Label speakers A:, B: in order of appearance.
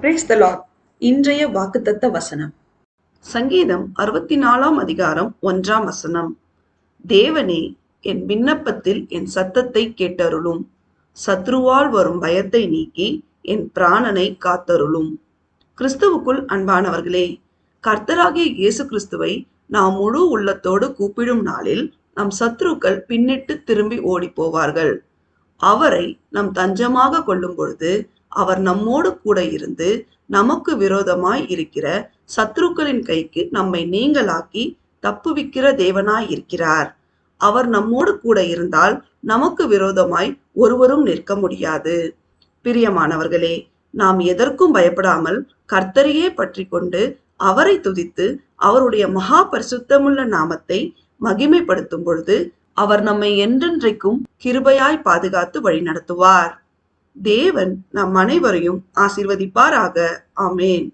A: Praise the Lord. இன்றைய வாக்குத்தத்த வசனம் சங்கீதம் 64 அதிகாரம் 1 தேவனே, என் விண்ணப்பத்தில் என் சத்தத்தை கேட்டருளும். சத்ருவால் வரும் பயத்தை நீக்கி என் பிராணனை காத்தருளும். கிறிஸ்துவுக்குள் அன்பானவர்களே, கர்த்தராகிய இயேசு கிறிஸ்துவை நாம் முழு உள்ளத்தோடு கூப்பிடும் நாளில் நம் சத்ருக்கள் பின்னிட்டு திரும்பி ஓடி போவார்கள். அவரை நம் தஞ்சமாக கொள்ளும் பொழுது அவர் நம்மோடு கூட இருந்து நமக்கு விரோதமாய் இருக்கிற சத்துருக்களின் கைக்கு நம்மை நீங்களாக்கி தப்புவிக்கிற தேவனாய் இருக்கிறார். அவர் நம்மோடு கூட இருந்தால் நமக்கு விரோதமாய் ஒருவரும் நிற்க முடியாது. பிரியமானவர்களே, நாம் எதற்கும் பயப்படாமல் கர்த்தரையே பற்றி கொண்டு அவரை துதித்து அவருடைய மகா பரிசுத்தமுள்ள நாமத்தை மகிமைப்படுத்தும் பொழுது அவர் நம்மை என்றென்றைக்கும் கிருபையாய் பாதுகாத்து வழிநடத்துவார். தேவன் நம் அனைவரையும் ஆசீர்வதிப்பாராக. ஆமேன்.